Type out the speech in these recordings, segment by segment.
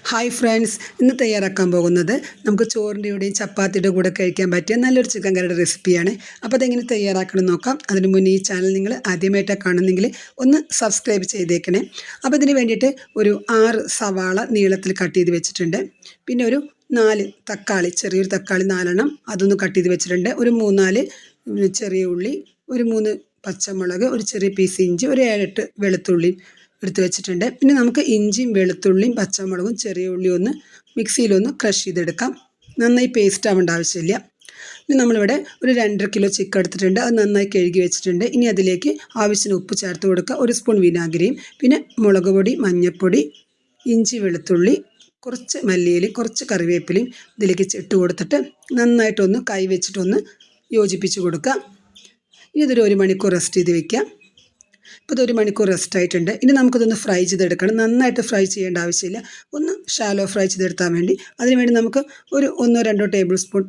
Hi friends, ഇന്ന് തയ്യാറാക്കാൻ പോകുന്നത് നമുക്ക് ചോറിൻ്റെ കൂടെയും ചപ്പാത്തിയുടെ കൂടെ കഴിക്കാൻ പറ്റിയ നല്ലൊരു ചിക്കൻ കറിയുടെ റെസിപ്പിയാണ്. അപ്പോൾ അതെങ്ങനെ തയ്യാറാക്കണം നോക്കാം. അതിന് മുന്നേ ഈ ചാനൽ നിങ്ങൾ ആദ്യമായിട്ടാണ് കാണുന്നെങ്കിൽ ഒന്ന് സബ്സ്ക്രൈബ് ചെയ്തേക്കണേ. അപ്പോൾ ഇതിന് വേണ്ടിയിട്ട് ഒരു 6 സവാള നീളത്തിൽ കട്ട് ചെയ്ത് വെച്ചിട്ടുണ്ട്. പിന്നെ ഒരു 4 തക്കാളി, ചെറിയൊരു തക്കാളി 4 എണ്ണം അതൊന്ന് കട്ട് ചെയ്ത് വെച്ചിട്ടുണ്ട്. ഒരു 3-4 ചെറിയ ഉള്ളി, ഒരു 3 പച്ചമുളക്, ഒരു ചെറിയ പീസ് ഇഞ്ചി, ഒരു 7-8 വെളുത്തുള്ളി എടുത്ത് വെച്ചിട്ടുണ്ട്. പിന്നെ നമുക്ക് ഇഞ്ചിയും വെളുത്തുള്ളിയും പച്ചമുളകും ചെറിയ ഉള്ളി ഒന്ന് മിക്സിയിലൊന്ന് ക്രഷ് ചെയ്തെടുക്കാം. നന്നായി പേസ്റ്റ് ആവേണ്ട ആവശ്യമില്ല. ഇനി നമ്മളിവിടെ ഒരു 2.5 കിലോ ചിക്കൻ എടുത്തിട്ടുണ്ട്. അത് നന്നായി കഴുകി വെച്ചിട്ടുണ്ട്. ഇനി അതിലേക്ക് ആവശ്യത്തിന് ഉപ്പ് ചേർത്ത് കൊടുക്കുക. 1 സ്പൂൺ വിനാഗിരിയും പിന്നെ മുളക് പൊടി, മഞ്ഞൾപ്പൊടി, ഇഞ്ചി വെളുത്തുള്ളി, കുറച്ച് മല്ലിയിലയും കുറച്ച് കറിവേപ്പിലയും ഇതിലേക്ക് ഇട്ട് കൊടുത്തിട്ട് നന്നായിട്ടൊന്ന് കൈ വെച്ചിട്ടൊന്ന് യോജിപ്പിച്ച് കൊടുക്കുക. ഇനി ഇതൊരു 1 മണിക്കൂർ റെസ്റ്റ് ചെയ്ത് വയ്ക്കാം. ഇപ്പോൾ ഇത് 1 മണിക്കൂർ റെസ്റ്റ് ആയിട്ടുണ്ട്. ഇനി നമുക്കിതൊന്ന് ഫ്രൈ ചെയ്തെടുക്കണം. നന്നായിട്ട് ഫ്രൈ ചെയ്യേണ്ട ആവശ്യമില്ല, ഒന്ന് ഷാലോ ഫ്രൈ ചെയ്തെടുത്താൽ വേണ്ടി. അതിനുവേണ്ടി നമുക്ക് ഒരു 1-2 ടേബിൾ സ്പൂൺ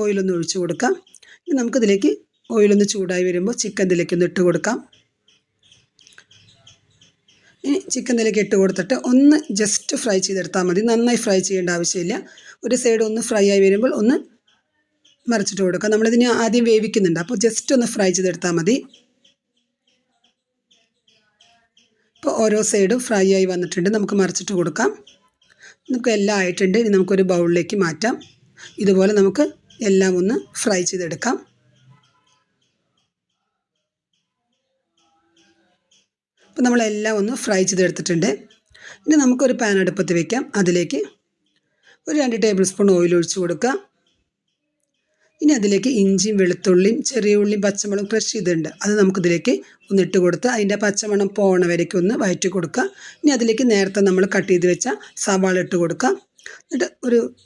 ഓയിലൊന്ന് ഒഴിച്ച് കൊടുക്കാം. ഇനി നമുക്കിതിലേക്ക് ഓയിലൊന്ന് ചൂടായി വരുമ്പോൾ ചിക്കൻ ഇതിലേക്കൊന്ന് ഇട്ട് കൊടുക്കാം. ഇനി ചിക്കൻ ഇതിലേക്ക് ഇട്ട് കൊടുത്തിട്ട് ഒന്ന് ജസ്റ്റ് ഫ്രൈ ചെയ്തെടുത്താൽ മതി. നന്നായി ഫ്രൈ ചെയ്യേണ്ട ആവശ്യമില്ല. ഒരു സൈഡ് ഒന്ന് ഫ്രൈ ആയി വരുമ്പോൾ ഒന്ന് മറിച്ചിട്ട് കൊടുക്കാം. നമ്മളിതിന് ആദ്യം വേവിക്കുന്നുണ്ട്, അപ്പോൾ ജസ്റ്റ് ഒന്ന് ഫ്രൈ ചെയ്തെടുത്താൽ മതി. ഇപ്പോൾ ഓരോ സൈഡും ഫ്രൈ ആയി വന്നിട്ടുണ്ട്. നമുക്ക് മറിച്ചിട്ട് കൊടുക്കാം. നമുക്ക് എല്ലാം ആയിട്ടുണ്ട്. ഇനി നമുക്കൊരു ബൗളിലേക്ക് മാറ്റാം. ഇതുപോലെ നമുക്ക് എല്ലാം ഒന്ന് ഫ്രൈ ചെയ്തെടുക്കാം. അപ്പോൾ നമ്മളെല്ലാം ഒന്ന് ഫ്രൈ ചെയ്തെടുത്തിട്ടുണ്ട്. ഇനി നമുക്കൊരു പാൻ അടുപ്പത്ത് വയ്ക്കാം. അതിലേക്ക് ഒരു 2 ടേബിൾ സ്പൂൺ ഓയിൽ ഒഴിച്ച് കൊടുക്കുക. ഇനി അതിലേക്ക് ഇഞ്ചിയും വെളുത്തുള്ളിയും ചെറിയ ഉള്ളിയും പച്ചമുളകും ക്രഷ് ചെയ്തിട്ടുണ്ട്. അത് നമുക്കിതിലേക്ക് ഒന്ന് ഇട്ട് കൊടുത്ത് അതിൻ്റെ പച്ചമണം പോണ വരയ്ക്ക് ഒന്ന് വഴറ്റി കൊടുക്കുക. ഇനി അതിലേക്ക് നേരത്തെ നമ്മൾ കട്ട് ചെയ്ത് വെച്ച സവാള ഇട്ട് കൊടുക്കുക. എന്നിട്ട്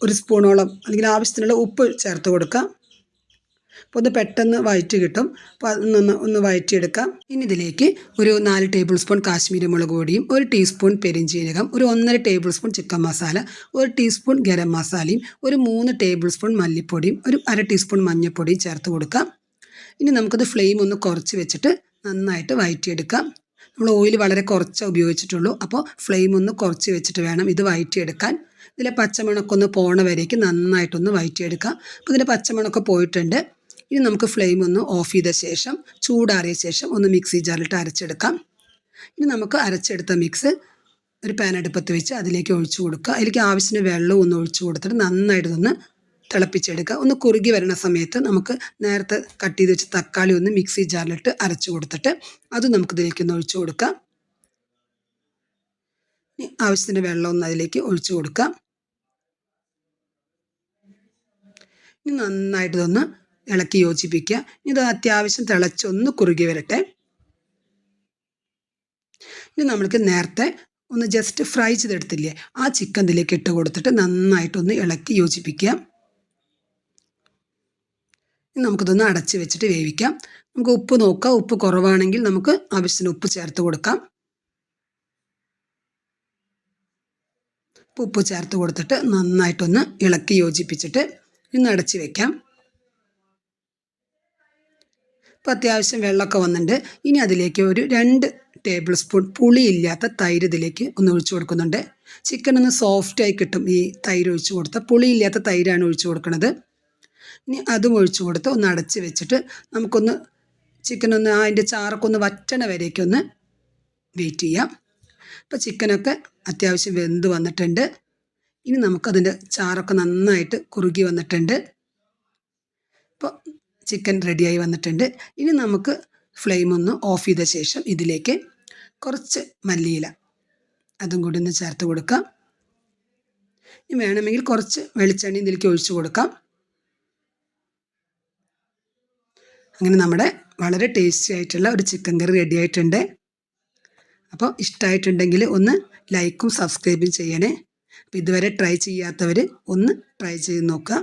ഒരു സ്പൂണോളം അല്ലെങ്കിൽ ആവശ്യത്തിനുള്ള ഉപ്പ് ചേർത്ത് കൊടുക്കുക. അപ്പോൾ ഒന്ന് പെട്ടെന്ന് വഴറ്റി കിട്ടും. അപ്പോൾ ഒന്ന് വഴറ്റിയെടുക്കാം. ഇനി ഇതിലേക്ക് ഒരു 4 ടേബിൾ സ്പൂൺ കാശ്മീരി മുളക് പൊടിയും, 1 ടീസ്പൂൺ പെരിഞ്ജീരകം, ഒരു 1.5 table spoon chicken masala, 1 teaspoon garam മസാലയും, ഒരു 3 ടേബിൾ സ്പൂൺ മല്ലിപ്പൊടിയും, ഒരു 1/2 ടീസ്പൂൺ മഞ്ഞൾപ്പൊടിയും ചേർത്ത് കൊടുക്കാം. ഇനി നമുക്കത് ഫ്ലെയിം ഒന്ന് കുറച്ച് വെച്ചിട്ട് നന്നായിട്ട് വഴറ്റിയെടുക്കാം. നമ്മൾ ഓയിൽ വളരെ കുറച്ച് ഉപയോഗിച്ചിട്ടുള്ളൂ, അപ്പോൾ ഫ്ലെയിം ഒന്ന് കുറച്ച് വെച്ചിട്ട് വേണം ഇത് വഴറ്റിയെടുക്കാൻ. ഇതിലെ പച്ചമണമൊക്കെ ഒന്ന് പോണ വരേക്ക് നന്നായിട്ടൊന്ന് വഴറ്റിയെടുക്കാം. അപ്പോൾ ഇതിൻ്റെ പച്ചമണമൊക്കെ പോയിട്ടുണ്ട്. ഇനി നമുക്ക് ഫ്ലെയിം ഒന്ന് ഓഫ് ചെയ്ത ശേഷം ചൂടാറിയ ശേഷം ഒന്ന് മിക്സി ജാറിലിട്ട് അരച്ചെടുക്കാം. ഇനി നമുക്ക് അരച്ചെടുത്ത മിക്സ് ഒരു പാൻ അടുപ്പത്ത് വെച്ച് അതിലേക്ക് ഒഴിച്ചു കൊടുക്കുക. അതിലേക്ക് ആവശ്യത്തിന് വെള്ളം ഒന്ന് ഒഴിച്ചു കൊടുത്തിട്ട് നന്നായിട്ടൊന്ന് തിളപ്പിച്ചെടുക്കുക. ഒന്ന് കുറുകി വരുന്ന സമയത്ത് നമുക്ക് നേരത്തെ കട്ട് ചെയ്ത് വെച്ച തക്കാളി ഒന്ന് മിക്സി ജാറിലിട്ട് അരച്ചു കൊടുത്തിട്ട് അത് നമുക്കിതിലേക്കൊന്ന് ഒഴിച്ചു കൊടുക്കാം. ഇനി ആവശ്യത്തിന് വെള്ളം ഒന്ന് അതിലേക്ക് ഒഴിച്ചു കൊടുക്കാം. ഇനി നന്നായിട്ടൊന്ന് ഇളക്കി യോജിപ്പിക്കുക. ഇത് അത്യാവശ്യം തിളച്ചൊന്ന് കുറുകി വരട്ടെ. ഇനി നമ്മൾക്ക് നേരത്തെ ഒന്ന് ജസ്റ്റ് ഫ്രൈ ചെയ്തെടുത്തില്ലേ, ആ ചിക്കൻ ഇതിലേക്ക് ഇട്ട് കൊടുത്തിട്ട് നന്നായിട്ടൊന്ന് ഇളക്കി യോജിപ്പിക്കുക. ഇനി നമുക്കിതൊന്ന് അടച്ച് വെച്ചിട്ട് വേവിക്കാം. നമുക്ക് ഉപ്പ് നോക്കാം. ഉപ്പ് കുറവാണെങ്കിൽ നമുക്ക് ആവശ്യത്തിന് ഉപ്പ് ചേർത്ത് കൊടുക്കാം. ഉപ്പ് ചേർത്ത് കൊടുത്തിട്ട് നന്നായിട്ടൊന്ന് ഇളക്കി യോജിപ്പിച്ചിട്ട് ഇന്ന് അടച്ച് വയ്ക്കാം. ഇപ്പോൾ അത്യാവശ്യം വെള്ളമൊക്കെ വന്നിട്ടുണ്ട്. ഇനി അതിലേക്ക് ഒരു 2 ടേബിൾ സ്പൂൺ പുളിയില്ലാത്ത തൈര് ഇതിലേക്ക് ഒന്ന് ഒഴിച്ചു കൊടുക്കുന്നുണ്ട്. ചിക്കൻ ഒന്ന് സോഫ്റ്റായി കിട്ടും ഈ തൈര് ഒഴിച്ചു കൊടുത്താൽ. പുളിയില്ലാത്ത തൈരാണ് ഒഴിച്ചു കൊടുക്കുന്നത്. ഇനി അതും ഒഴിച്ചു കൊടുത്ത് ഒന്ന് അടച്ച് വെച്ചിട്ട് നമുക്കൊന്ന് ചിക്കനൊന്ന് അതിൻ്റെ ചാറൊക്കെ ഒന്ന് വറ്റണ വരേക്കൊന്ന് വെയിറ്റ് ചെയ്യാം. ഇപ്പോൾ ചിക്കനൊക്കെ അത്യാവശ്യം വെന്ത് വന്നിട്ടുണ്ട്. ഇനി നമുക്കതിൻ്റെ ചാറൊക്കെ നന്നായിട്ട് കുറുകി വന്നിട്ടുണ്ട്. ഇപ്പോൾ ചിക്കൻ റെഡിയായി വന്നിട്ടുണ്ട്. ഇനി നമുക്ക് ഫ്ലെയിം ഒന്ന് ഓഫ് ചെയ്ത ശേഷം ഇതിലേക്ക് കുറച്ച് മല്ലിയില അതും കൂടി ഒന്ന് ചേർത്ത് കൊടുക്കാം. ഇനി വേണമെങ്കിൽ കുറച്ച് വെളിച്ചെണ്ണ ഇതിലേക്ക് ഒഴിച്ചു കൊടുക്കാം. അങ്ങനെ നമ്മുടെ വളരെ ടേസ്റ്റി ആയിട്ടുള്ള ഒരു ചിക്കൻ കറി റെഡി ആയിട്ടുണ്ട്. അപ്പോൾ ഇഷ്ടമായിട്ടുണ്ടെങ്കിൽ ഒന്ന് ലൈക്കും സബ്സ്ക്രൈബും ചെയ്യണേ. അപ്പോൾ ഇതുവരെ ട്രൈ ചെയ്യാത്തവർ ഒന്ന് ട്രൈ ചെയ്ത് നോക്കുക.